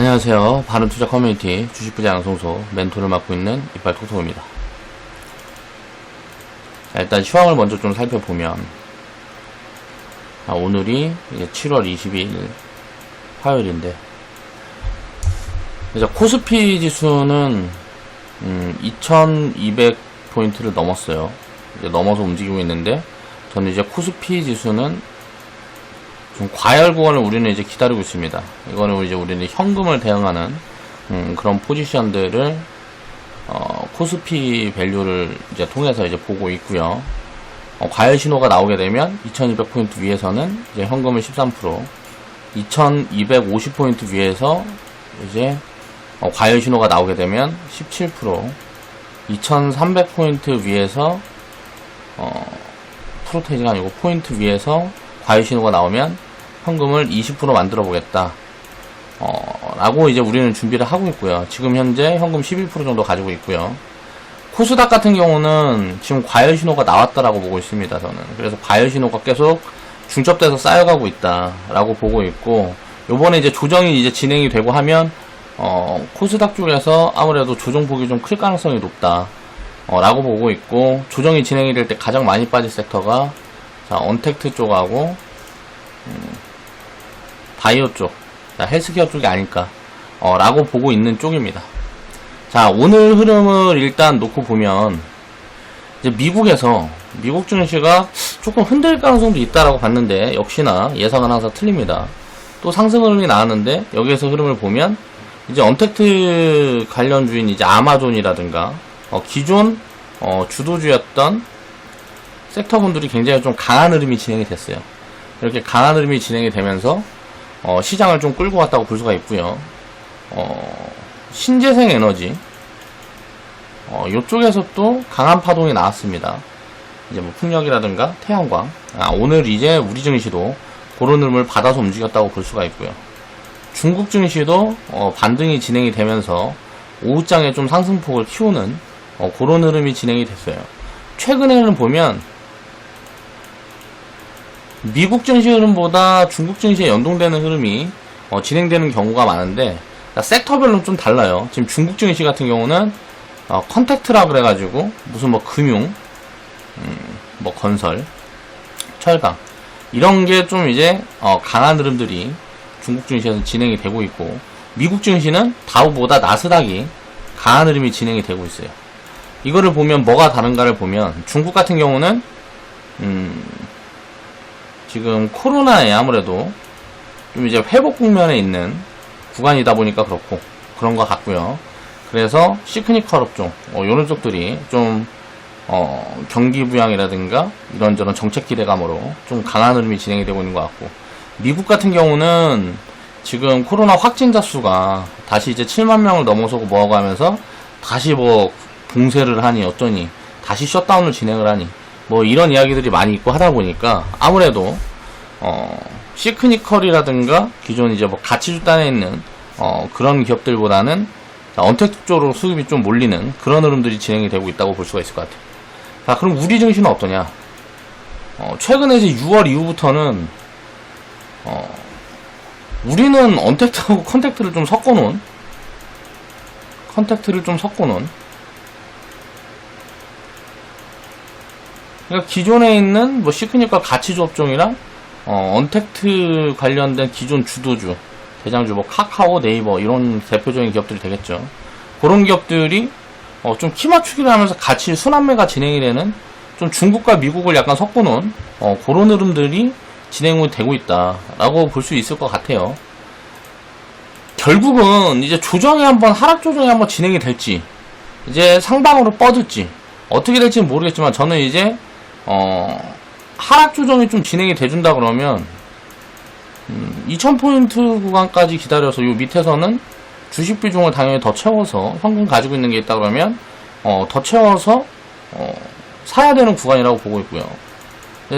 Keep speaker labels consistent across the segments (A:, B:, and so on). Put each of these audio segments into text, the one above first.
A: 안녕하세요. 바른투자 커뮤니티 주식부자 양성소 멘토를 맡고 있는 이빨톡톡입니다. 자, 일단 시황을 먼저 좀 살펴보면, 오늘이 이제 7월 22일 화요일인데, 이제 코스피 지수는 2200포인트를 넘었어요. 이제 넘어서 움직이고 있는데, 저는 이제 코스피 지수는 좀 과열 구간을 우리는 이제 기다리고 있습니다. 이거는 이제 우리는 현금을 대응하는 그런 포지션들을 코스피 밸류를 이제 통해서 이제 보고 있고요. 과열 신호가 나오게 되면 2200포인트 위에서는 이제 현금을 13%, 2250포인트 위에서 이제 과열 신호가 나오게 되면 17%, 2300포인트 위에서 프로테이지가 아니고 포인트 위에서 과열 신호가 나오면 현금을 20% 만들어 보겠다 라고 이제 우리는 준비를 하고 있고요. 지금 현재 현금 11% 정도 가지고 있고요. 코스닥 같은 경우는 지금 과열 신호가 나왔다라고 보고 있습니다. 저는 그래서 과열 신호가 계속 중첩돼서 쌓여가고 있다 라고 보고 있고, 요번에 이제 조정이 이제 진행이 되고 하면 코스닥 쪽에서 아무래도 조정폭이 좀 클 가능성이 높다 라고 보고 있고, 조정이 진행이 될 때 가장 많이 빠질 섹터가 언택트 쪽하고 바이오 쪽, 헬스케어 쪽이 아닐까 라고 보고 있는 쪽입니다. 자, 오늘 흐름을 일단 놓고 보면, 이제 미국 증시가 조금 흔들릴 가능성도 있다라고 봤는데, 역시나 예상은 항상 틀립니다. 또 상승 흐름이 나왔는데, 여기에서 흐름을 보면 이제 언택트 관련주인 이제 아마존이라든가 기존 주도주였던 섹터분들이 굉장히 좀 강한 흐름이 진행이 됐어요. 이렇게 강한 흐름이 진행이 되면서 시장을 좀 끌고 갔다고 볼 수가 있고요. 신재생 에너지 요쪽에서 또 강한 파동이 나왔습니다. 이제 뭐 풍력이라든가 태양광, 오늘 이제 우리 증시도 그런 흐름을 받아서 움직였다고 볼 수가 있고요. 중국 증시도 반등이 진행이 되면서 오후장에 좀 상승폭을 키우는 그런 흐름이 진행이 됐어요. 최근에는 보면 미국 증시 흐름보다 중국 증시에 연동되는 흐름이 진행되는 경우가 많은데, 섹터별로 좀 달라요. 지금 중국 증시 같은 경우는 컨택트라 그래가지고 무슨 뭐 금융, 뭐 건설, 철강 이런 게 좀 이제 강한 흐름들이 중국 증시에서 진행이 되고 있고, 미국 증시는 다우보다 나스닥이 강한 흐름이 진행이 되고 있어요. 이거를 보면 뭐가 다른가를 보면, 중국 같은 경우는 지금 코로나에 아무래도 좀 이제 회복 국면에 있는 구간이다 보니까 그렇고 그런 것 같고요. 그래서 시크니컬 업종 이런 쪽들이 좀 경기 부양이라든가 이런저런 정책 기대감으로 좀 강한 흐름이 진행이 되고 있는 것 같고, 미국 같은 경우는 지금 코로나 확진자 수가 다시 이제 7만 명을 넘어서고 뭐하고 하면서 다시 뭐 봉쇄를 하니 어쩌니 다시 셧다운을 진행을 하니 뭐 이런 이야기들이 많이 있고 하다 보니까, 아무래도 시크니컬이라든가 기존 이제 뭐 가치주단에 있는 그런 기업들보다는 언택트 쪽으로 수급이 좀 몰리는 그런 흐름들이 진행이 되고 있다고 볼 수가 있을 것 같아요. 자, 그럼 우리 증시는 어떠냐? 최근에 이제 6월 이후부터는 우리는 언택트하고 컨택트를 좀 섞어놓은 그러니까 기존에 있는 뭐 시크니컬 가치주 업종이랑 언택트 관련된 기존 주도주, 대장주 뭐 카카오, 네이버 이런 대표적인 기업들이 되겠죠. 그런 기업들이 좀 키 맞추기를 하면서 같이 순환매가 진행이 되는, 좀 중국과 미국을 약간 섞어놓은 그런 흐름들이 진행이 되고 있다라고 볼 수 있을 것 같아요. 결국은 이제 하락 조정이 한번 진행이 될지, 이제 상방으로 뻗을지 어떻게 될지는 모르겠지만, 저는 이제 하락 조정이 좀 진행이 돼준다 그러면 2000포인트 구간까지 기다려서 요 밑에서는 주식 비중을 당연히 더 채워서, 현금 가지고 있는 게 있다 그러면 더 채워서 사야 되는 구간이라고 보고 있고요.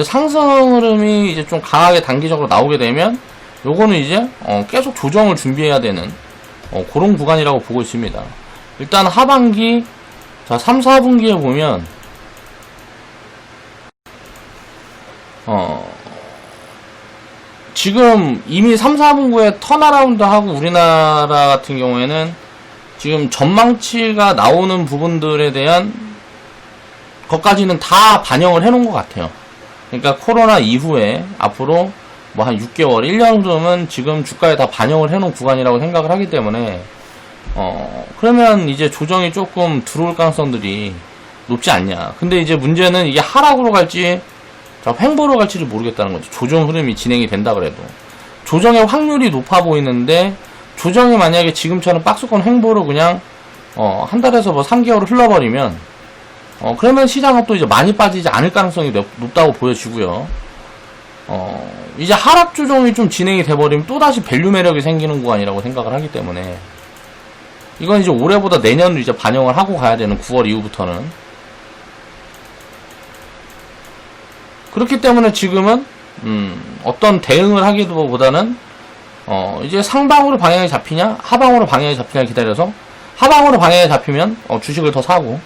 A: 상승 흐름이 이제 좀 강하게 단기적으로 나오게 되면 요거는 이제 계속 조정을 준비해야 되는 그런 구간이라고 보고 있습니다. 일단 하반기 3, 4분기에 보면 지금 이미 3, 4분기에 턴어라운드 하고 우리나라 같은 경우에는 지금 전망치가 나오는 부분들에 대한 것까지는 다 반영을 해놓은 것 같아요. 그러니까 코로나 이후에 앞으로 뭐 한 6개월, 1년 정도면 지금 주가에 다 반영을 해놓은 구간이라고 생각을 하기 때문에 그러면 이제 조정이 조금 들어올 가능성들이 높지 않냐. 근데 이제 문제는 이게 하락으로 갈지 횡보로 갈지를 모르겠다는 거죠. 조정 흐름이 진행이 된다 그래도 조정의 확률이 높아 보이는데 조정이 만약에 지금처럼 박스권 횡보로 그냥 한 달에서 뭐 3개월을 흘러버리면 그러면 시장은 또 이제 많이 빠지지 않을 가능성이 높다고 보여지고요. 이제 하락 조정이 좀 진행이 돼버리면 또다시 밸류 매력이 생기는 구간이라고 생각을 하기 때문에 이건 이제 올해보다 내년도 이제 반영을 하고 가야 되는 9월 이후부터는. 그렇기 때문에 지금은 어떤 대응을 하기보다는 이제 상방으로 방향이 잡히냐 하방으로 방향이 잡히냐 기다려서 하방으로 방향이 잡히면 주식을 더 사고,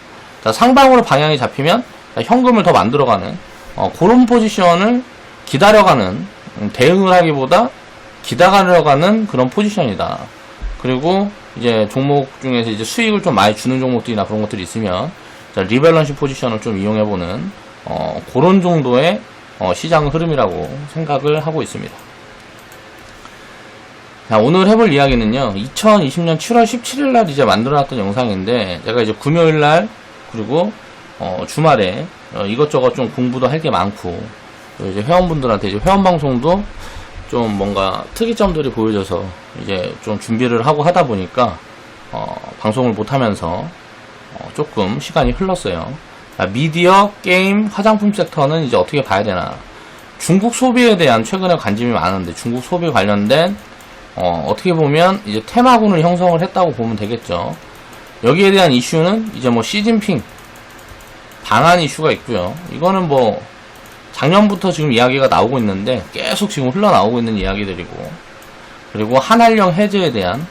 A: 자, 상방으로 방향이 잡히면 현금을 더 만들어가는 그런 포지션을 기다려가는, 대응을 하기보다 기다려가는 그런 포지션이다. 그리고 이제 종목 중에서 이제 수익을 좀 많이 주는 종목들이나 그런 것들이 있으면 리밸런싱 포지션을 좀 이용해보는 그런 정도의 시장 흐름이라고 생각을 하고 있습니다. 자, 오늘 해볼 이야기는요, 2020년 7월 17일날 이제 만들어놨던 영상인데, 제가 이제 금요일날 그리고 주말에 이것저것 좀 공부도 할 게 많고, 이제 회원분들한테 이제 회원방송도 좀 뭔가 특이점들이 보여져서 이제 좀 준비를 하고 하다 보니까 방송을 못하면서 조금 시간이 흘렀어요. 미디어, 게임, 화장품 섹터는 이제 어떻게 봐야 되나. 중국 소비에 대한 최근에 관심이 많은데, 중국 소비 관련된 어떻게 보면 이제 테마군을 형성을 했다고 보면 되겠죠. 여기에 대한 이슈는 이제 뭐 시진핑 방한 이슈가 있고요. 이거는 뭐 작년부터 지금 이야기가 나오고 있는데 계속 지금 흘러나오고 있는 이야기들이고, 그리고 한한령 해제에 대한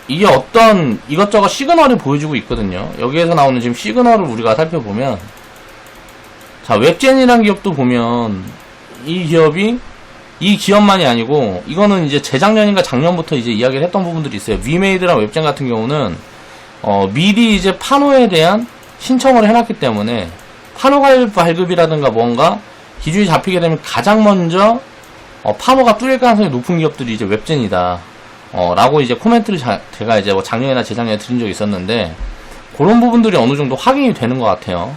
A: 이게 어떤 이것저것 시그널이 보여주고 있거든요. 여기에서 나오는 지금 시그널을 우리가 살펴보면, 자, 웹젠이라는 기업도 보면 이 기업만이 아니고, 이거는 이제 재작년인가 작년부터 이제 이야기를 했던 부분들이 있어요. 위메이드랑 웹젠 같은 경우는 미리 이제 판호에 대한 신청을 해놨기 때문에 판호 발급이라든가 뭔가 기준이 잡히게 되면 가장 먼저 판호가 뚫릴 가능성이 높은 기업들이 이제 웹젠이다 라고 이제 코멘트를 제가 이제 뭐 작년이나 재작년에 드린 적이 있었는데, 그런 부분들이 어느 정도 확인이 되는 것 같아요.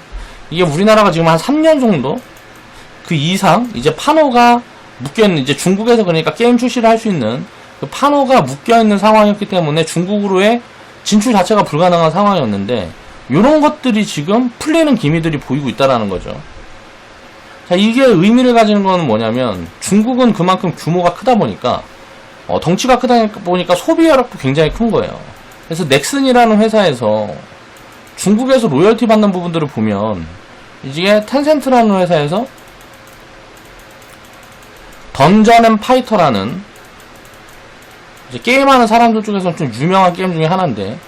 A: 이게 우리나라가 지금 한 3년 정도 그 이상 이제 판호가 묶여있는, 이제 중국에서 그러니까 게임 출시를 할 수 있는 그 판호가 묶여있는 상황이었기 때문에 중국으로의 진출 자체가 불가능한 상황이었는데, 요런 것들이 지금 풀리는 기미들이 보이고 있다라는 거죠. 자, 이게 의미를 가지는 거는 뭐냐면, 중국은 그만큼 규모가 크다 보니까 덩치가 크다 보니까 소비 여력도 굉장히 큰 거예요. 그래서 넥슨이라는 회사에서 중국에서 로열티 받는 부분들을 보면, 이게 텐센트라는 회사에서 던전 앤 파이터라는 이제 게임하는 사람들 중에서는 좀 유명한 게임 중에 하나인데,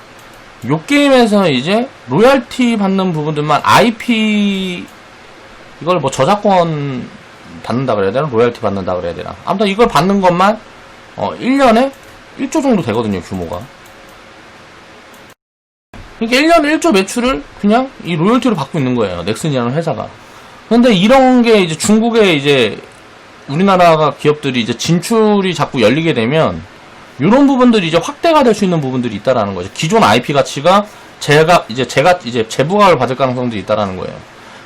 A: 요 게임에서 이제 로열티 받는 부분들만 IP, 이걸 뭐 저작권 받는다 그래야 되나? 로열티 받는다 그래야 되나? 아무튼 이걸 받는 것만 1년에 1조 정도 되거든요, 규모가. 그러니까 1년에 1조 매출을 그냥 이 로열티로 받고 있는 거예요, 넥슨이라는 회사가. 근데 이런 게 이제 중국에 이제 우리나라가 기업들이 이제 진출이 자꾸 열리게 되면 이런 부분들이 이제 확대가 될 수 있는 부분들이 있다라는 거죠. 기존 IP 가치가 제가 이제 재부각을 받을 가능성도 있다라는 거예요.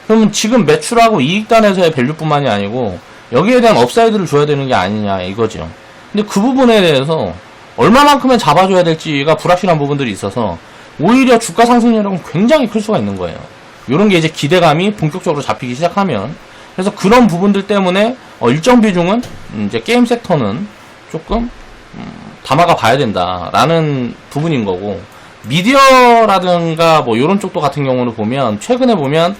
A: 그러면 지금 매출하고 이익단에서의 밸류뿐만이 아니고 여기에 대한 업사이드를 줘야 되는 게 아니냐 이거죠. 근데 그 부분에 대해서 얼마만큼은 잡아줘야 될지가 불확실한 부분들이 있어서 오히려 주가 상승률은 굉장히 클 수가 있는 거예요. 이런 게 이제 기대감이 본격적으로 잡히기 시작하면, 그래서 그런 부분들 때문에 일정 비중은 이제 게임 섹터는 조금 담아가 봐야 된다라는 부분인 거고, 미디어라든가 뭐 이런 쪽도 같은 경우는 보면 최근에 보면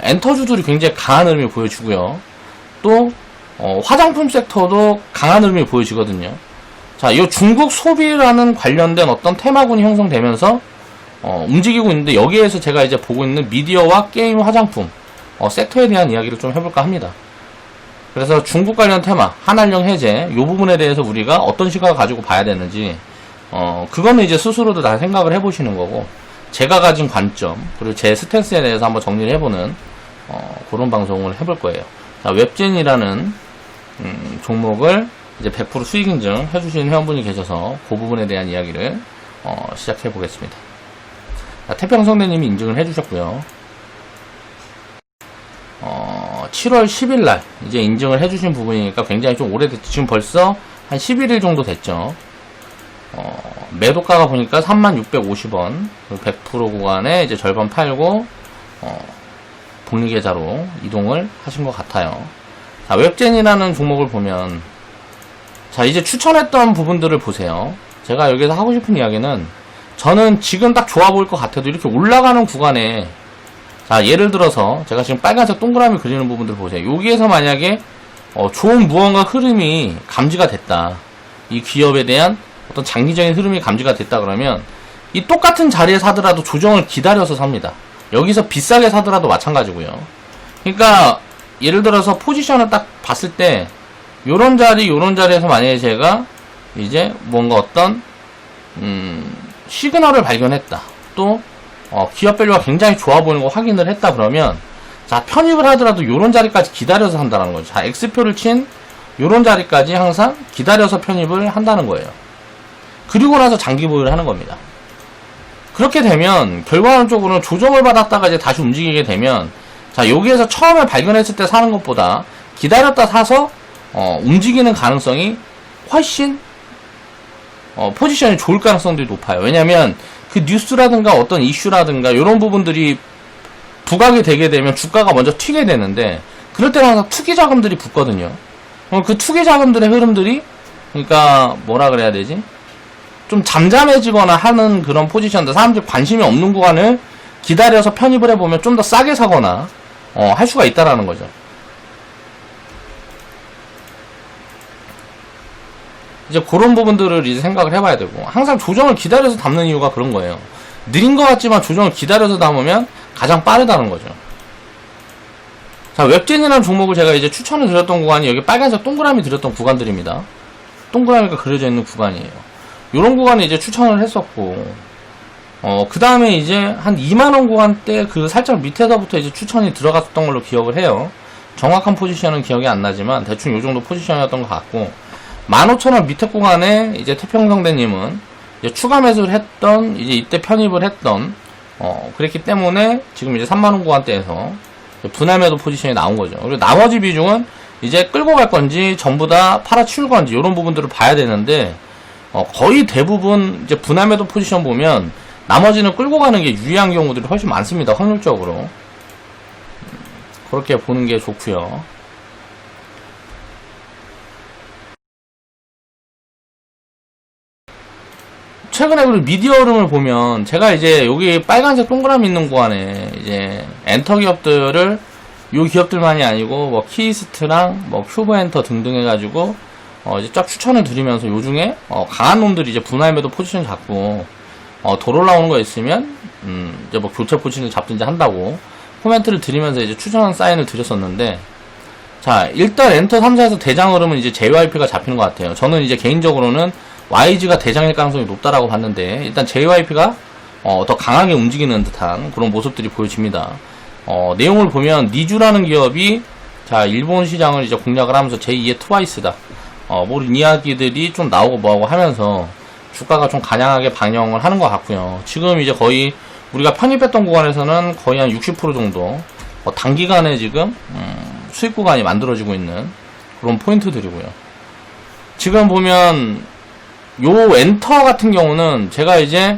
A: 엔터주들이 굉장히 강한 흐름을 보여주고요. 또 화장품 섹터도 강한 흐름이 보여지거든요. 자, 이 중국 소비라는 관련된 어떤 테마군이 형성되면서 움직이고 있는데, 여기에서 제가 이제 보고 있는 미디어와 게임, 화장품 섹터에 대한 이야기를 좀 해볼까 합니다. 그래서 중국 관련 테마, 한한령 해제, 이 부분에 대해서 우리가 어떤 시각을 가지고 봐야 되는지, 그거는 이제 스스로도 다 생각을 해보시는 거고, 제가 가진 관점, 그리고 제 스탠스에 대해서 한번 정리를 해보는, 그런 방송을 해볼 거예요. 자, 웹젠이라는, 종목을 이제 100% 수익 인증 해주신 회원분이 계셔서, 그 부분에 대한 이야기를, 시작해 보겠습니다. 자, 태평성대님이 인증을 해주셨고요. 7월 10일 날 이제 인증을 해주신 부분이니까 굉장히 좀 오래됐죠. 지금 벌써 한 11일 정도 됐죠. 매도가가 보니까 3650원, 100% 구간에 이제 절반 팔고, 복리계좌로 이동을 하신 것 같아요. 자, 웹젠이라는 종목을 보면, 자, 이제 추천했던 부분들을 보세요. 제가 여기서 하고 싶은 이야기는, 저는 지금 딱 좋아 보일 것 같아도 이렇게 올라가는 구간에, 자, 예를 들어서 제가 지금 빨간색 동그라미 그리는 부분들 보세요. 여기에서 만약에 좋은 무언가 흐름이 감지가 됐다. 이 기업에 대한 어떤 장기적인 흐름이 감지가 됐다 그러면 이 똑같은 자리에 사더라도 조정을 기다려서 삽니다. 여기서 비싸게 사더라도 마찬가지고요. 그러니까 예를 들어서 포지션을 딱 봤을 때 요런 자리에서 만약에 제가 이제 뭔가 어떤 시그널을 발견했다. 또 기업 밸류가 굉장히 좋아 보이는 거 확인을 했다 그러면, 자, 편입을 하더라도 요런 자리까지 기다려서 한다는 거죠. 자, X표를 친 요런 자리까지 항상 기다려서 편입을 한다는 거예요. 그리고 나서 장기 보유를 하는 겁니다. 그렇게 되면 결과론적으로는 조정을 받았다가 이제 다시 움직이게 되면, 자, 여기에서 처음에 발견했을 때 사는 것보다 기다렸다 사서 움직이는 가능성이 훨씬 포지션이 좋을 가능성들이 높아요. 왜냐면 그 뉴스라든가 어떤 이슈라든가 이런 부분들이 부각이 되게 되면 주가가 먼저 튀게 되는데, 그럴 때는 항상 투기 자금들이 붙거든요. 그 투기 자금들의 흐름들이, 그러니까 뭐라 그래야 되지? 좀 잠잠해지거나 하는 그런 포지션들, 사람들이 관심이 없는 구간을 기다려서 편입을 해보면 좀 더 싸게 사거나 할 수가 있다라는 거죠. 이제 그런 부분들을 이제 생각을 해봐야 되고, 항상 조정을 기다려서 담는 이유가 그런 거예요. 느린 것 같지만 조정을 기다려서 담으면 가장 빠르다는 거죠. 자, 웹젠이라는 종목을 제가 이제 추천을 드렸던 구간이 여기 빨간색 동그라미 드렸던 구간들입니다. 동그라미가 그려져 있는 구간이에요. 요런 구간에 이제 추천을 했었고, 그 다음에 이제 한 2만원 구간대 그 살짝 밑에서부터 이제 추천이 들어갔었던 걸로 기억을 해요. 정확한 포지션은 기억이 안 나지만 대충 요 정도 포지션이었던 것 같고, 15,000원 밑에 구간에 이제 태평성대님은 이제 추가 매수를 했던, 이제 이때 편입을 했던, 그랬기 때문에 지금 이제 3만원 구간대에서 분할 매도 포지션이 나온 거죠. 그리고 나머지 비중은 이제 끌고 갈 건지 전부 다 팔아치울 건지 이런 부분들을 봐야 되는데, 거의 대부분 이제 분할 매도 포지션 보면 나머지는 끌고 가는 게 유리한 경우들이 훨씬 많습니다. 확률적으로. 그렇게 보는 게 좋고요. 최근에 그리고 미디어 흐름을 보면, 제가 이제 여기 빨간색 동그라미 있는 구간에 이제 엔터 기업들을, 요 기업들만이 아니고 뭐 키이스트랑 뭐 큐브엔터 등등 해가지고 이제 쫙 추천을 드리면서 요 중에 강한 놈들이 이제 분할 매도 포지션 잡고 덜 올라오는 거 있으면 이제 뭐 교체 포지션을 잡든지 한다고 코멘트를 드리면서 이제 추천 사인을 드렸었는데, 자, 일단 엔터 3사에서 대장 흐름은 이제 JYP가 잡히는 것 같아요. 저는 이제 개인적으로는 YG가 대장일 가능성이 높다라고 봤는데, 일단 JYP가 더 강하게 움직이는 듯한 그런 모습들이 보여집니다. 내용을 보면 니주라는 기업이, 자, 일본 시장을 이제 공략을 하면서 제2의 트와이스다, 뭐 이야기들이 좀 나오고 뭐하고 하면서 주가가 좀 간향하게 반영을 하는 것 같고요. 지금 이제 거의 우리가 편입했던 구간에서는 거의 한 60% 정도 단기간에 지금 수익 구간이 만들어지고 있는 그런 포인트들이고요. 지금 보면 요 엔터 같은 경우는 제가 이제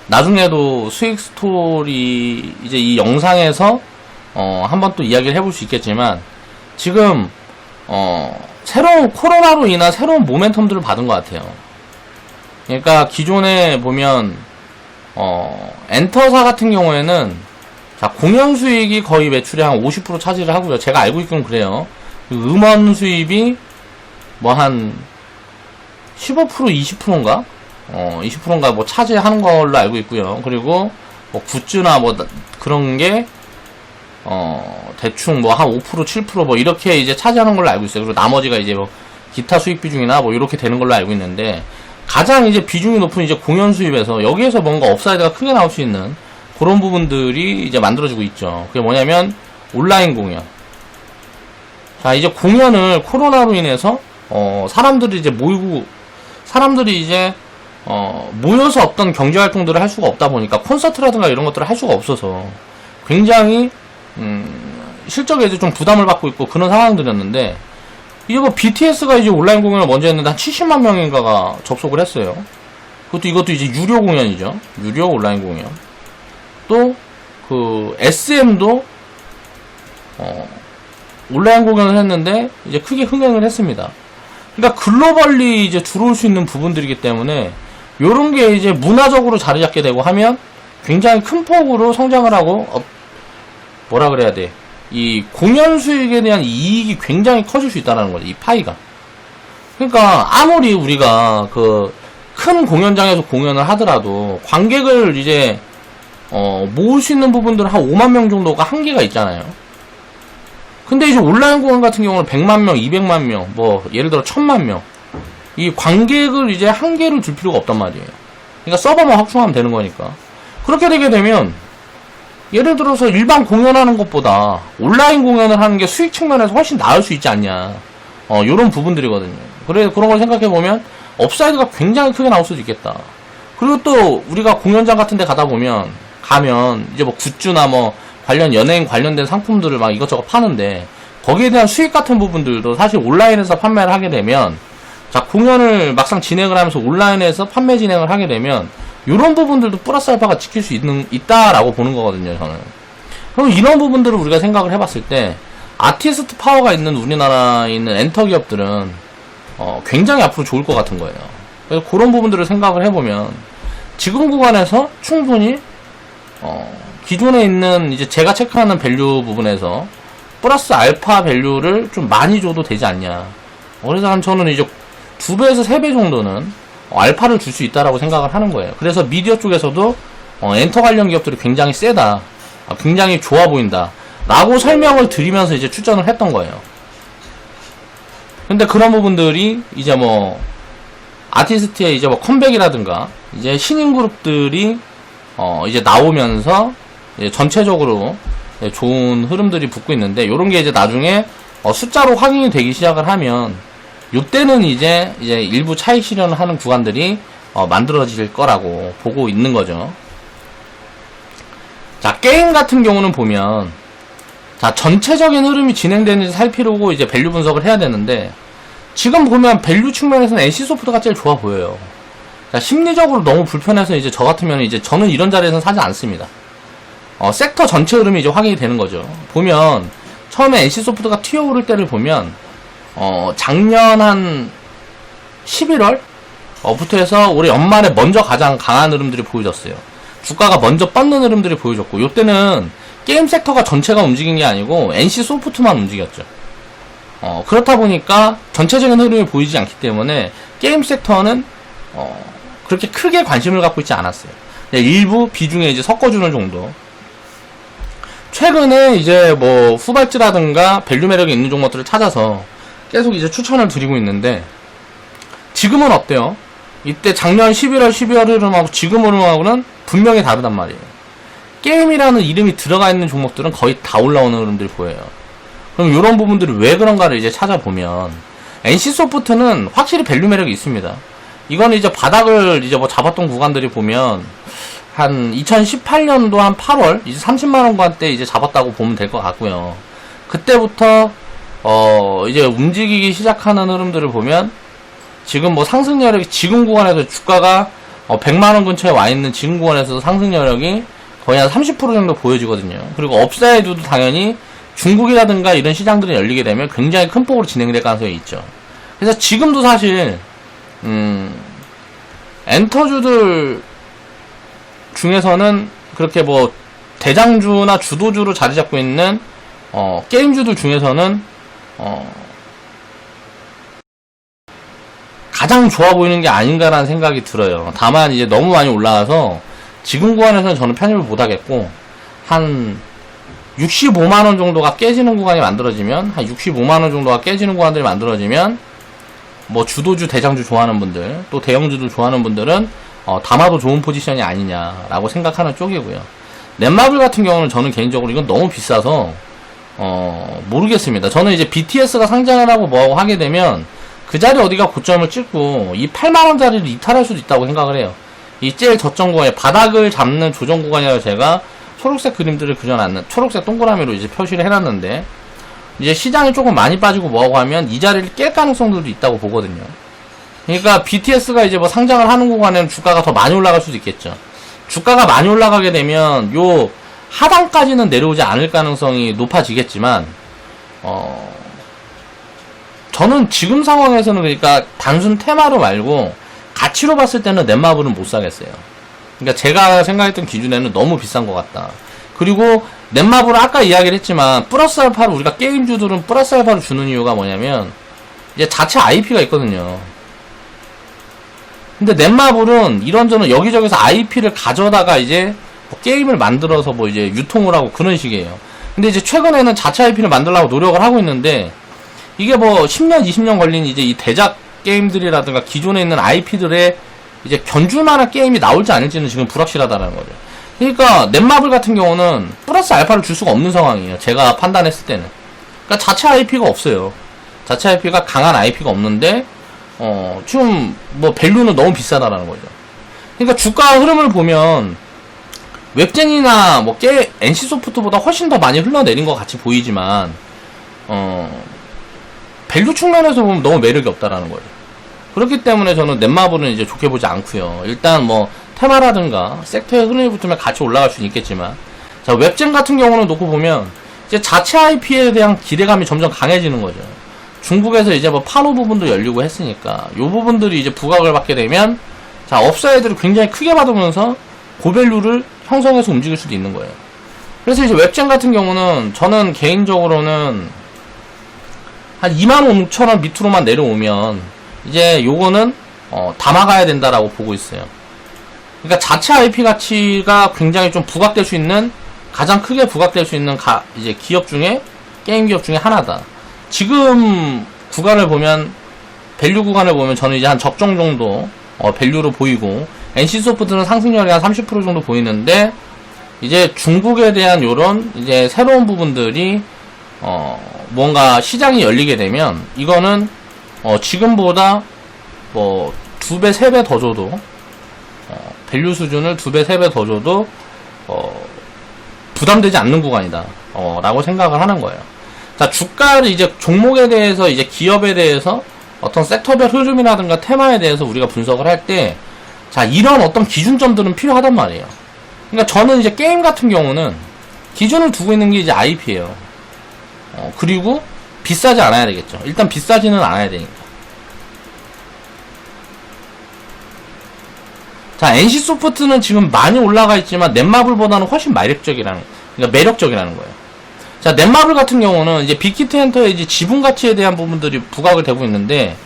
A: 나중에도 수익 스토리 이제 이 영상에서 한번 또 이야기를 해볼 수 있겠지만, 지금 새로운 코로나로 인한 새로운 모멘텀들을 받은 것 같아요. 그러니까 기존에 보면 엔터사 같은 경우에는, 자, 공연 수익이 거의 매출의 한 50% 차지를 하고요. 제가 알고 있기는 그래요. 음원 수입이 뭐 한 15% 20%인가 20%인가 뭐 차지하는 걸로 알고 있고요. 그리고 뭐 굿즈나 뭐 그런 게 대충 뭐 한 5%, 7% 뭐 이렇게 이제 차지하는 걸로 알고 있어요. 그리고 나머지가 이제 뭐 기타 수익 비중이나 뭐 이렇게 되는 걸로 알고 있는데, 가장 이제 비중이 높은 이제 공연 수입에서 여기에서 뭔가 업사이드가 크게 나올 수 있는 그런 부분들이 이제 만들어지고 있죠. 그게 뭐냐면 온라인 공연. 자, 이제 공연을 코로나로 인해서 사람들이 이제 모여서 어떤 경제 활동들을 할 수가 없다 보니까 콘서트라든가 이런 것들을 할 수가 없어서 굉장히 실적에 이제 좀 부담을 받고 있고 그런 상황들이었는데, 이제 뭐 BTS가 이제 온라인 공연을 먼저 했는데 한 70만 명인가가 접속을 했어요. 이것도 이제 유료 공연이죠. 유료 온라인 공연. 또 그 SM도 온라인 공연을 했는데 이제 크게 흥행을 했습니다. 그러니까 글로벌리 이제 들어올 수 있는 부분들이기 때문에 요런 게 이제 문화적으로 자리 잡게 되고 하면 굉장히 큰 폭으로 성장을 하고 뭐라 그래야 돼? 이 공연 수익에 대한 이익이 굉장히 커질 수 있다는 거죠. 이 파이가. 그러니까 아무리 우리가 그 큰 공연장에서 공연을 하더라도 관객을 이제 모을 수 있는 부분들은 한 5만 명 정도가 한계가 있잖아요. 근데 이제 온라인 공연 같은 경우는 100만 명, 200만 명, 뭐 예를 들어 1000만 명, 이 관객을 이제 한계를 둘 필요가 없단 말이에요. 그러니까 서버만 확충하면 되는 거니까. 그렇게 되게 되면 예를 들어서 일반 공연하는 것보다 온라인 공연을 하는 게 수익 측면에서 훨씬 나을 수 있지 않냐, 요런 부분들이거든요. 그래서 그런 걸 생각해 보면 업사이드가 굉장히 크게 나올 수도 있겠다. 그리고 또 우리가 공연장 같은 데 가면 이제 뭐 굿즈나 뭐 연예인 관련된 상품들을 막 이것저것 파는데, 거기에 대한 수익 같은 부분들도 사실 온라인에서 판매를 하게 되면, 자, 공연을 막상 진행을 하면서 온라인에서 판매 진행을 하게 되면 이런 부분들도 플러스 알파가 지킬 수 있다라고 보는 거거든요, 저는. 그럼 이런 부분들을 우리가 생각을 해봤을 때 아티스트 파워가 있는 우리나라에 있는 엔터 기업들은 굉장히 앞으로 좋을 것 같은 거예요. 그래서 그런 부분들을 생각을 해보면 지금 구간에서 충분히 기존에 있는 이제 제가 체크하는 밸류 부분에서 플러스 알파 밸류를 좀 많이 줘도 되지 않냐. 그래서 저는 이제 2배에서 3배 정도는 알파를 줄 수 있다라고 생각을 하는 거예요. 그래서 미디어 쪽에서도 엔터 관련 기업들이 굉장히 세다, 굉장히 좋아 보인다 라고 설명을 드리면서 이제 추천을 했던 거예요. 근데 그런 부분들이 이제 뭐 아티스트의 이제 뭐 컴백이라든가 이제 신인 그룹들이 이제 나오면서 이제 전체적으로 좋은 흐름들이 붙고 있는데, 요런 게 이제 나중에 숫자로 확인이 되기 시작을 하면 요때는 이제 일부 차익 실현을 하는 구간들이 만들어질 거라고 보고 있는 거죠. 자, 게임 같은 경우는 보면, 자, 전체적인 흐름이 진행되는지 살피려고 이제 밸류 분석을 해야 되는데, 지금 보면 밸류 측면에서는 NC소프트가 제일 좋아 보여요. 자, 심리적으로 너무 불편해서 이제 저 같으면 이제 저는 이런 자리에서는 사지 않습니다. 섹터 전체 흐름이 이제 확인이 되는 거죠. 보면 처음에 NC소프트가 튀어오를 때를 보면 작년 한 11월 부터 해서 올해 연말에 먼저 가장 강한 흐름들이 보여졌어요. 주가가 먼저 뻗는 흐름들이 보여졌고, 요때는 게임 섹터가 전체가 움직인 게 아니고 NC소프트만 움직였죠. 그렇다 보니까 전체적인 흐름이 보이지 않기 때문에 게임 섹터는 그렇게 크게 관심을 갖고 있지 않았어요. 일부 비중에 이제 섞어주는 정도. 최근에 이제 뭐 후발주라든가 밸류 매력이 있는 종목들을 찾아서 계속 이제 추천을 드리고 있는데, 지금은 어때요? 이때 작년 11월, 12월 흐름하고 지금 흐름하고는 분명히 다르단 말이에요. 게임이라는 이름이 들어가 있는 종목들은 거의 다 올라오는 흐름들이 보여요. 그럼 이런 부분들이 왜 그런가를 이제 찾아보면, NC소프트는 확실히 밸류 매력이 있습니다. 이거는 이제 바닥을 이제 뭐 잡았던 구간들이 보면, 한 2018년도 한 8월, 이제 30만원 때 이제 잡았다고 보면 될 것 같고요. 그때부터, 이제 움직이기 시작하는 흐름들을 보면, 지금 뭐 상승 여력이 지금 구간에서 주가가 100만원 근처에 와 있는 지금 구간에서 상승 여력이 거의 한 30% 정도 보여지거든요. 그리고 업사이드도 당연히 중국이라든가 이런 시장들이 열리게 되면 굉장히 큰 폭으로 진행될 가능성이 있죠. 그래서 지금도 사실 엔터주들 중에서는 그렇게 뭐 대장주나 주도주로 자리 잡고 있는 게임주들 중에서는 가장 좋아 보이는 게 아닌가라는 생각이 들어요. 다만 이제 너무 많이 올라와서 지금 구간에서는 저는 편입을 못하겠고, 한 65만원 정도가 깨지는 구간이 만들어지면, 한 65만원 정도가 깨지는 구간들이 만들어지면, 뭐 주도주, 대장주 좋아하는 분들, 또 대형주도 좋아하는 분들은 담아도 좋은 포지션이 아니냐라고 생각하는 쪽이고요. 넷마블 같은 경우는 저는 개인적으로 이건 너무 비싸서 모르겠습니다. 저는 이제 BTS가 상장을 하고 뭐하고 하게 되면 그 자리 어디가 고점을 찍고 이 8만원짜리를 이탈할 수도 있다고 생각을 해요. 이 제일 저점 구간에 바닥을 잡는 조정 구간이라고 제가 초록색 그림들을 그려놨는, 초록색 동그라미로 이제 표시를 해놨는데, 이제 시장이 조금 많이 빠지고 뭐하고 하면 이 자리를 깰 가능성들도 있다고 보거든요. 그러니까 BTS가 이제 뭐 상장을 하는 구간에는 주가가 더 많이 올라갈 수도 있겠죠. 주가가 많이 올라가게 되면 요 하단까지는 내려오지 않을 가능성이 높아지겠지만, 저는 지금 상황에서는 그러니까 단순 테마로 말고 가치로 봤을 때는 넷마블은 못 사겠어요. 그러니까 제가 생각했던 기준에는 너무 비싼 것 같다. 그리고 넷마블은 아까 이야기를 했지만 플러스 알파를 우리가 게임주들은 플러스 알파를 주는 이유가 뭐냐면 이제 자체 IP가 있거든요. 근데 넷마블은 이런저런 여기저기서 IP를 가져다가 이제 뭐 게임을 만들어서 뭐 이제 유통을 하고 그런 식이에요. 근데 이제 최근에는 자체 IP를 만들려고 노력을 하고 있는데 이게 뭐 10년, 20년 걸린 이제 이 대작 게임들이라든가 기존에 있는 IP들의 이제 견줄만한 게임이 나올지 아닐지는 지금 불확실하다는 거죠. 그러니까 넷마블 같은 경우는 플러스 알파를 줄 수가 없는 상황이에요. 제가 판단했을 때는. 그러니까 자체 IP가 없어요. 자체 IP가 강한 IP가 없는데 지금 뭐 밸류는 너무 비싸다라는 거죠. 그러니까 주가 흐름을 보면 웹젠이나 뭐 NC소프트보다 훨씬 더 많이 흘러내린 것 같이 보이지만 밸류 측면에서 보면 너무 매력이 없다라는 거예요. 그렇기 때문에 저는 넷마블은 이제 좋게 보지 않고요. 일단 뭐 테마라든가 섹터의 흐름이 붙으면 같이 올라갈 수는 있겠지만, 자 웹젠 같은 경우는 놓고 보면 이제 자체 IP에 대한 기대감이 점점 강해지는 거죠. 중국에서 이제 뭐 판호 부분도 열리고 했으니까 요 부분들이 이제 부각을 받게 되면 자 업사이드를 굉장히 크게 받으면서 고밸류를 형성해서 움직일 수도 있는 거예요. 그래서 이제 웹젠 같은 경우는 저는 개인적으로는 한 25,000원 밑으로만 내려오면 이제 요거는 담아가야 된다라고 보고 있어요. 그러니까 자체 IP 가치가 굉장히 좀 부각될 수 있는, 가장 크게 부각될 수 있는 이제 기업 중에, 게임 기업 중에 하나다. 지금 구간을 보면, 밸류 구간을 보면 저는 이제 한 적정 정도 밸류로 보이고, NC소프트는 상승률이 한 30% 정도 보이는데, 이제 중국에 대한 요런 이제 새로운 부분들이 뭔가 시장이 열리게 되면 이거는 지금보다 뭐 2배, 3배 더 줘도 밸류 수준을 2배, 3배 더 줘도 부담되지 않는 구간이다 라고 생각을 하는 거예요. 자, 주가를 이제 종목에 대해서 이제 기업에 대해서 어떤 섹터별 흐름이라든가 테마에 대해서 우리가 분석을 할 때 자, 이런 어떤 기준점들은 필요하단 말이에요. 그러니까 저는 이제 게임 같은 경우는 기준을 두고 있는 게 이제 IP예요. 그리고 비싸지 않아야 되겠죠. 일단 비싸지는 않아야 되니까. 자, NC소프트는 지금 많이 올라가 있지만 넷마블보다는 훨씬 매력적이라는 거예요. 자, 넷마블 같은 경우는 이제 빅히트엔터의 이제 지분 가치에 대한 부분들이 부각을 되고 있는데,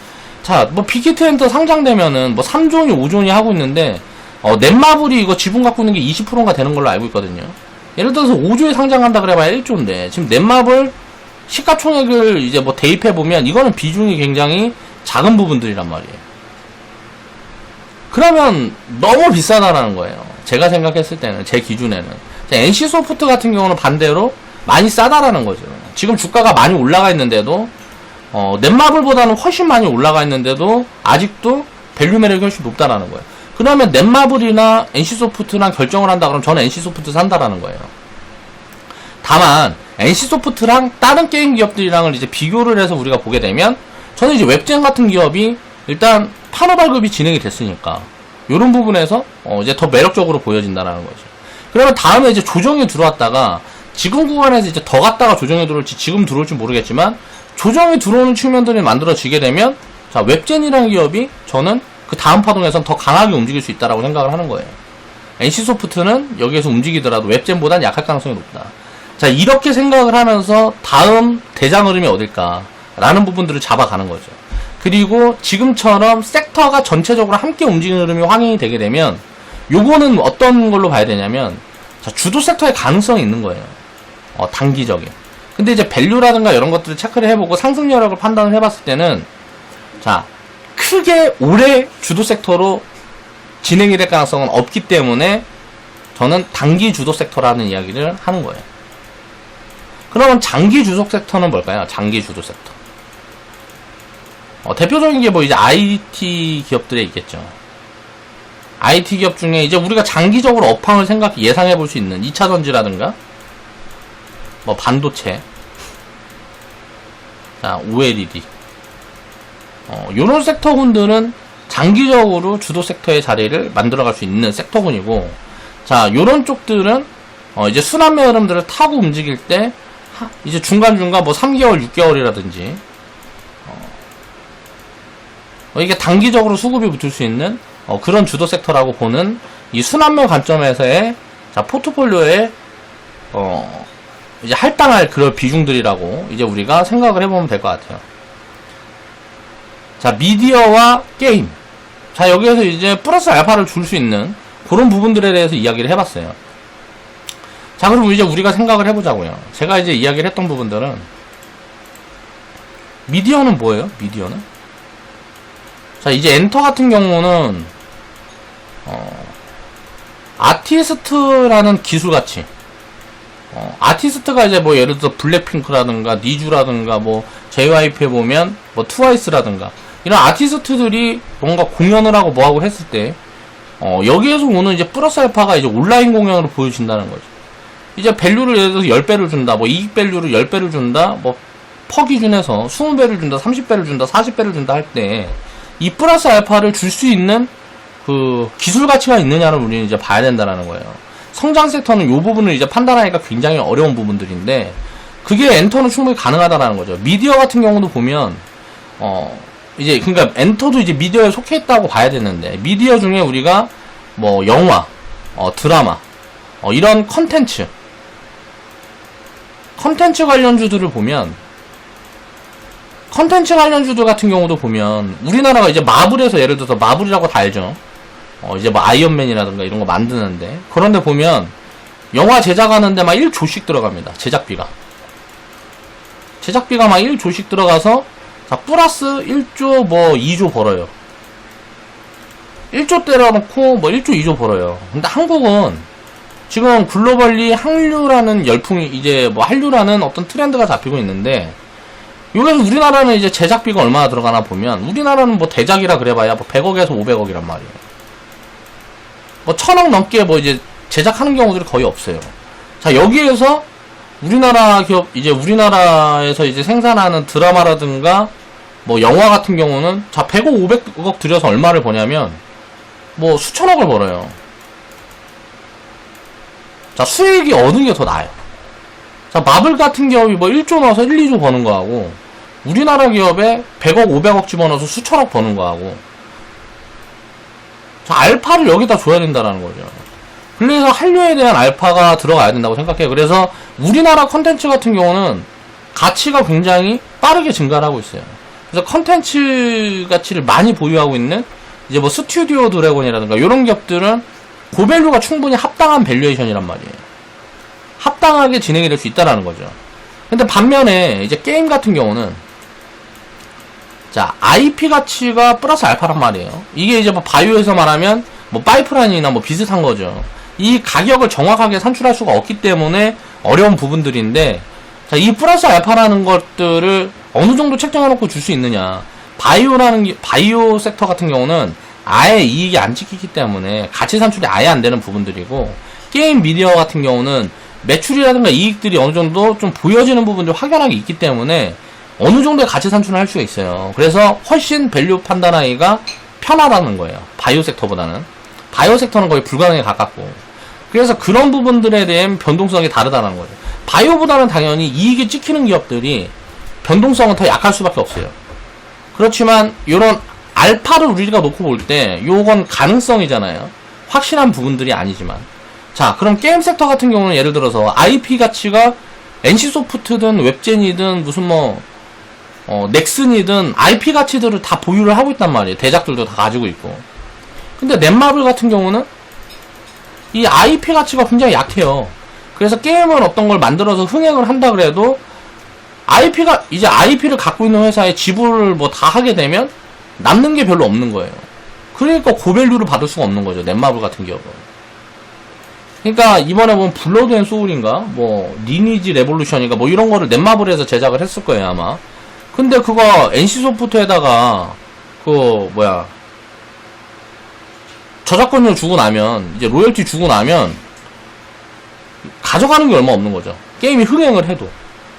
A: 자, 뭐 빅히트엔터 상장되면은 뭐 3존이 5존이 하고 있는데, 넷마블이 이거 지분 갖고 있는 게 20%가 되는 걸로 알고 있거든요. 예를 들어서 5조에 상장한다 그래봐야 1조인데, 지금 넷마블 시가총액을 이제 뭐 대입해보면 이거는 비중이 굉장히 작은 부분들이란 말이에요. 그러면 너무 비싸다라는 거예요. 제가 생각했을 때는, 제 기준에는. NC소프트 같은 경우는 반대로 많이 싸다라는 거죠. 지금 주가가 많이 올라가 있는데도, 넷마블보다는 훨씬 많이 올라가 있는데도 아직도 밸류 매력이 훨씬 높다라는 거예요. 그러면 넷마블이나 NC소프트랑 결정을 한다 그러면 저는 NC소프트 산다라는 거예요. 다만 NC소프트랑 다른 게임 기업들이랑을 이제 비교를 해서 우리가 보게 되면 저는 이제 웹젠 같은 기업이 일단 판호 발급이 진행이 됐으니까 이런 부분에서 이제 더 매력적으로 보여진다라는 거죠. 그러면 다음에 이제 조정이 들어왔다가 지금 구간에서 이제 더 갔다가 조정이 들어올지 지금 들어올지 모르겠지만 조정이 들어오는 측면들이 만들어지게 되면 자, 웹젠이라는 기업이 저는 그 다음 파동에선 더 강하게 움직일 수 있다라고 생각을 하는 거예요. NC소프트는 여기에서 움직이더라도 웹젠보다는 약할 가능성이 높다. 자, 이렇게 생각을 하면서 다음 대장 흐름이 어딜까라는 부분들을 잡아가는 거죠. 그리고 지금처럼 섹터가 전체적으로 함께 움직이는 흐름이 확인이 되게 되면 요거는 어떤 걸로 봐야 되냐면 자, 주도 섹터의 가능성이 있는 거예요. 단기적인. 근데 이제 밸류라든가 이런 것들을 체크를 해보고 상승 여력을 판단을 해봤을 때는, 자, 크게 오래 주도 섹터로 진행이 될 가능성은 없기 때문에 저는 단기 주도 섹터라는 이야기를 하는 거예요. 그러면 장기 주도 섹터는 뭘까요? 장기 주도 섹터. 대표적인 게 뭐 이제 IT 기업들에 있겠죠. IT 기업 중에 이제 우리가 장기적으로 업황을 예상해 볼 수 있는 2차 전지라든가, 뭐 반도체, 자, OLED. 요런 섹터군들은 장기적으로 주도 섹터의 자리를 만들어갈 수 있는 섹터군이고, 자, 요런 쪽들은, 이제 순환매 흐름들을 타고 움직일 때, 이제 중간중간 뭐 3개월, 6개월이라든지, 이게 단기적으로 수급이 붙을 수 있는, 그런 주도 섹터라고 보는 이 순환매 관점에서의, 자, 포트폴리오에, 이제 할당할 그런 비중들이라고 이제 우리가 생각을 해보면 될 것 같아요. 자, 미디어와 게임. 자, 여기에서 이제 플러스 알파를 줄 수 있는 그런 부분들에 대해서 이야기를 해봤어요. 자, 그럼 이제 우리가 생각을 해보자고요. 제가 이제 이야기를 했던 부분들은, 미디어는 뭐예요? 미디어는? 자, 이제 엔터 같은 경우는, 아티스트라는 기술가치. 아티스트가 이제 뭐 예를 들어서 블랙핑크라든가 니쥬라든가 뭐 JYP에 보면 뭐 트와이스라든가 이런 아티스트들이 뭔가 공연을 하고 뭐하고 했을 때 여기에서 오는 이제 플러스 알파가 이제 온라인 공연으로 보여진다는 거죠. 이제 밸류를 예를 들어서 10배를 준다, 뭐 이익 밸류를 10배를 준다, 뭐 퍼 기준에서 20배를 준다, 30배를 준다, 40배를 준다 할 때 이 플러스 알파를 줄 수 있는 그 기술 가치가 있느냐를 우리는 이제 봐야 된다는 거예요. 성장 섹터는 이 부분을 이제 판단하기가 굉장히 어려운 부분들인데, 그게 엔터는 충분히 가능하다라는 거죠. 미디어 같은 경우도 보면, 이제, 그러니까 엔터도 이제 미디어에 속해 있다고 봐야 되는데, 미디어 중에 우리가 뭐 영화, 드라마, 이런 컨텐츠 관련주들을 보면, 컨텐츠 관련주들 같은 경우도 보면, 우리나라가 이제 마블에서 예를 들어서 마블이라고 다 알죠. 이제 뭐 아이언맨이라든가 이런 거 만드는데, 그런데 보면 영화 제작하는데 막 1조씩 들어갑니다. 제작비가 막 1조씩 들어가서, 자, 플러스 1조 뭐 2조 벌어요. 1조 때려놓고 뭐 1조 2조 벌어요. 근데 한국은 지금 글로벌리 한류라는 열풍이, 이제 뭐 한류라는 어떤 트렌드가 잡히고 있는데, 여기서 우리나라는 이제 제작비가 얼마나 들어가나 보면, 우리나라는 뭐 대작이라 그래봐야 뭐 100억에서 500억이란 말이에요. 뭐 1000억 넘게 뭐 이제 제작하는 경우들이 거의 없어요. 자, 여기에서 우리나라 기업, 이제 우리나라에서 이제 생산하는 드라마라든가 뭐 영화 같은 경우는, 자, 100억, 500억 들여서 얼마를 버냐면 뭐 수천억을 벌어요. 자, 수익이 얻은 게 더 나아요. 자, 마블 같은 기업이 뭐 1조 넣어서 1, 2조 버는 거하고, 우리나라 기업에 100억, 500억 집어넣어서 수천억 버는 거하고, 자, 알파를 여기다 줘야 된다라는 거죠. 그래서 한류에 대한 알파가 들어가야 된다고 생각해요. 그래서 우리나라 컨텐츠 같은 경우는 가치가 굉장히 빠르게 증가를 하고 있어요. 그래서 컨텐츠 가치를 많이 보유하고 있는 이제 뭐 스튜디오 드래곤이라든가 이런 기업들은 고밸류가 충분히 합당한 밸류에이션이란 말이에요. 합당하게 진행이 될 수 있다라는 거죠. 근데 반면에 이제 게임 같은 경우는, 자, IP 가치가 플러스 알파란 말이에요. 이게 이제 뭐 바이오에서 말하면 뭐 파이프라인이나 뭐 비슷한 거죠. 이 가격을 정확하게 산출할 수가 없기 때문에 어려운 부분들인데, 자, 이 플러스 알파라는 것들을 어느 정도 책정해놓고 줄 수 있느냐. 바이오 섹터 같은 경우는 아예 이익이 안 찍히기 때문에 가치 산출이 아예 안 되는 부분들이고, 게임 미디어 같은 경우는 매출이라든가 이익들이 어느 정도 좀 보여지는 부분들이 확연하게 있기 때문에 어느 정도의 가치 산출을 할 수가 있어요. 그래서 훨씬 밸류 판단하기가 편하다는 거예요. 바이오 섹터보다는. 바이오 섹터는 거의 불가능에 가깝고. 그래서 그런 부분들에 대한 변동성이 다르다는 거예요. 바이오보다는 당연히 이익이 찍히는 기업들이 변동성은 더 약할 수밖에 없어요. 그렇지만 이런 알파를 우리가 놓고 볼 때 요건 가능성이잖아요. 확실한 부분들이 아니지만. 자, 그럼 게임 섹터 같은 경우는 예를 들어서 IP 가치가 NC소프트든 웹젠이든 무슨 뭐 넥슨이든 IP 가치들을 다 보유를 하고 있단 말이에요. 대작들도 다 가지고 있고. 근데 넷마블 같은 경우는 이 IP 가치가 굉장히 약해요. 그래서 게임을 어떤 걸 만들어서 흥행을 한다 그래도 이제 IP를 갖고 있는 회사에 지불을 뭐 다 하게 되면 남는 게 별로 없는 거예요. 그러니까 고밸류를 받을 수가 없는 거죠. 넷마블 같은 기업은. 그러니까 이번에 보면 블러드 앤 소울인가 뭐 리니지 레볼루션인가 뭐 이런 거를 넷마블에서 제작을 했을 거예요 아마. 근데 그거 NC소프트에다가 저작권료 주고 나면 이제 로열티 주고 나면 가져가는 게 얼마 없는 거죠. 게임이 흥행을 해도.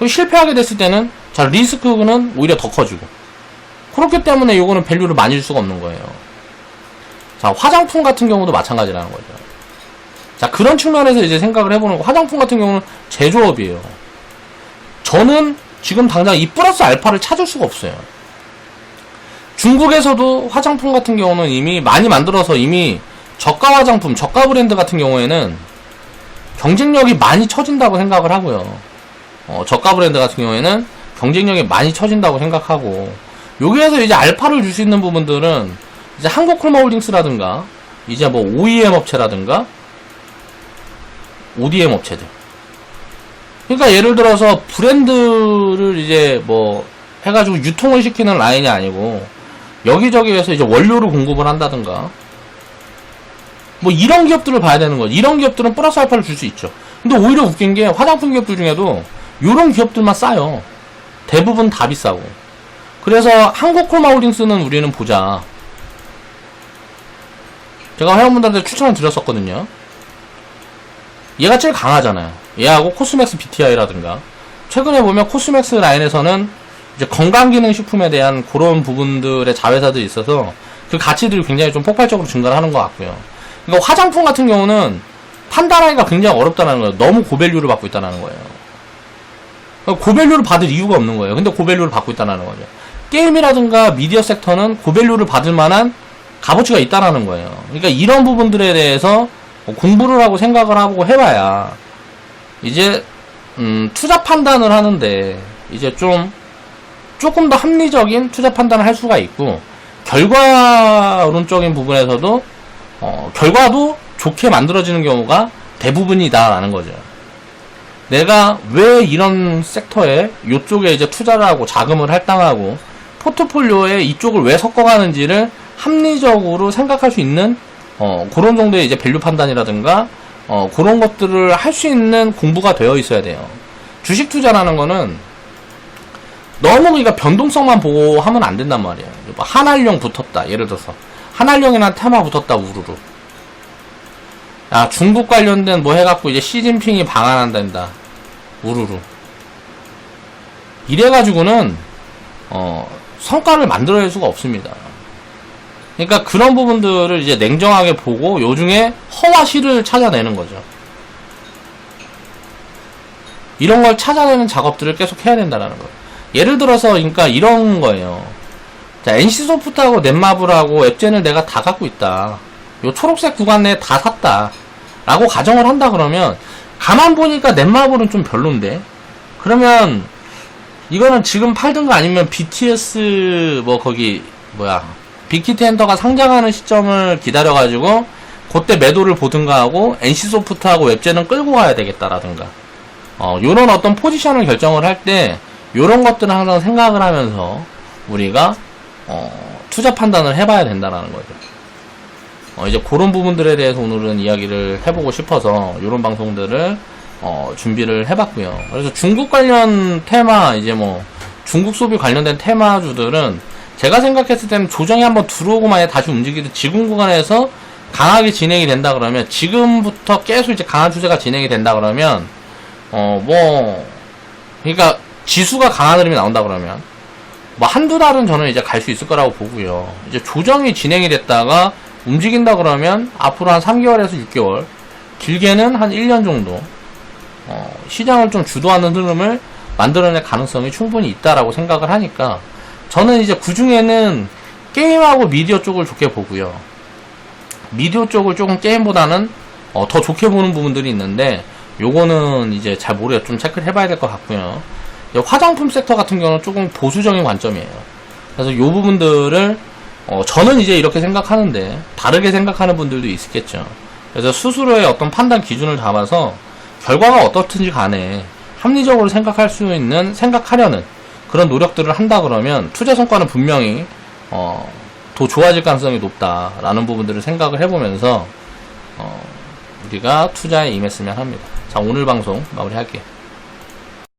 A: 실패하게 됐을 때는 자 리스크는 오히려 더 커지고. 그렇기 때문에 요거는 밸류를 많이 줄 수가 없는 거예요. 자 화장품 같은 경우도 마찬가지라는 거죠. 자 그런 측면에서 이제 생각을 해보는 거. 화장품 같은 경우는 제조업이에요. 저는 지금 당장 이 플러스 알파를 찾을 수가 없어요. 중국에서도 화장품 같은 경우는 이미 많이 만들어서 이미 저가 화장품, 저가 브랜드 같은 경우에는 경쟁력이 많이 처진다고 생각을 하고요. 저가 브랜드 같은 경우에는 경쟁력이 많이 처진다고 생각하고, 여기에서 이제 알파를 줄 수 있는 부분들은 이제 한국콜마홀딩스라든가 이제 뭐 OEM 업체라든가 ODM 업체들. 그러니까 예를 들어서 브랜드를 이제 뭐 해가지고 유통을 시키는 라인이 아니고 여기저기에서 이제 원료를 공급을 한다든가 뭐 이런 기업들을 봐야 되는 거죠. 이런 기업들은 플러스 알파를 줄 수 있죠. 근데 오히려 웃긴 게 화장품 기업들 중에도 요런 기업들만 싸요. 대부분 다 비싸고. 그래서 한국콜마홀딩스는 우리는 보자. 제가 회원분들한테 추천을 드렸었거든요. 얘가 제일 강하잖아요. 얘하고 코스맥스 BTI라든가. 최근에 보면 코스맥스 라인에서는 이제 건강기능식품에 대한 그런 부분들의 자회사들이 있어서 그 가치들이 굉장히 좀 폭발적으로 증가를 하는 것 같고요. 그러니까 화장품 같은 경우는 판단하기가 굉장히 어렵다는 거예요. 너무 고밸류를 받고 있다는 거예요. 그러니까 고밸류를 받을 이유가 없는 거예요. 근데 고밸류를 받고 있다는 거죠. 게임이라든가 미디어 섹터는 고밸류를 받을 만한 값어치가 있다는 거예요. 그러니까 이런 부분들에 대해서 공부를 하고 생각을 하고 해봐야 이제 투자 판단을 하는데 이제 조금 더 합리적인 투자 판단을 할 수가 있고, 결과론적인 부분에서도 결과도 좋게 만들어지는 경우가 대부분이다라는 거죠. 내가 왜 이런 섹터에 이쪽에 이제 투자를 하고 자금을 할당하고 포트폴리오에 이쪽을 왜 섞어가는지를 합리적으로 생각할 수 있는 그런 정도의 이제 밸류 판단이라든가 그런 것들을 할 수 있는 공부가 되어 있어야 돼요. 주식 투자라는 거는 너무 그러니까 변동성만 보고 하면 안 된단 말이에요. 뭐 한알령 붙었다. 예를 들어서 한알령이나 테마 붙었다. 우르르. 야, 중국 관련된 뭐 해갖고 이제 시진핑이 방한한단다. 우르르. 이래가지고는 성과를 만들어낼 수가 없습니다. 그러니까 그런 부분들을 이제 냉정하게 보고 요중에 허와 실을 찾아내는 거죠. 이런 걸 찾아내는 작업들을 계속 해야 된다는 거예요. 예를 들어서 그러니까 이런 거예요. 자, NC소프트하고 넷마블하고 앱젠을 내가 다 갖고 있다. 요 초록색 구간 내에 다 샀다. 라고 가정을 한다 그러면 가만 보니까 넷마블은 좀 별론데, 그러면 이거는 지금 팔든가 아니면 BTS 뭐 거기 빅히트 엔터가 상장하는 시점을 기다려가지고 그때 매도를 보든가 하고 NC소프트하고 웹젠은 끌고 가야 되겠다라든가 요런 어떤 포지션을 결정을 할 때 요런 것들은 항상 생각을 하면서 우리가 투자 판단을 해봐야 된다라는 거죠. 이제 그런 부분들에 대해서 오늘은 이야기를 해보고 싶어서 요런 방송들을 준비를 해봤고요. 그래서 중국 관련 테마, 이제 뭐 중국 소비 관련된 테마주들은 제가 생각했을 때는 조정이 한번 들어오고 만에 다시 움직이듯 지금 구간에서 강하게 진행이 된다 그러면, 지금부터 계속 이제 강한 추세가 진행이 된다 그러면 그러니까 지수가 강한 흐름이 나온다 그러면 뭐 한두 달은 저는 이제 갈 수 있을 거라고 보고요. 이제 조정이 진행이 됐다가 움직인다 그러면 앞으로 한 3개월에서 6개월, 길게는 한 1년 정도 시장을 좀 주도하는 흐름을 만들어낼 가능성이 충분히 있다라고 생각을 하니까, 저는 이제 그 중에는 게임하고 미디어 쪽을 좋게 보고요. 미디어 쪽을 조금 게임보다는 더 좋게 보는 부분들이 있는데, 요거는 이제 잘 모르겠어요. 좀 체크를 해봐야 될 것 같고요. 화장품 섹터 같은 경우는 조금 보수적인 관점이에요. 그래서 요 부분들을 저는 이제 이렇게 생각하는데 다르게 생각하는 분들도 있겠죠. 그래서 스스로의 어떤 판단 기준을 잡아서 결과가 어떻든지 간에 합리적으로 생각하려는 그런 노력들을 한다 그러면 투자 성과는 분명히 더 좋아질 가능성이 높다라는 부분들을 생각을 해보면서 우리가 투자에 임했으면 합니다. 자, 오늘 방송 마무리할게요.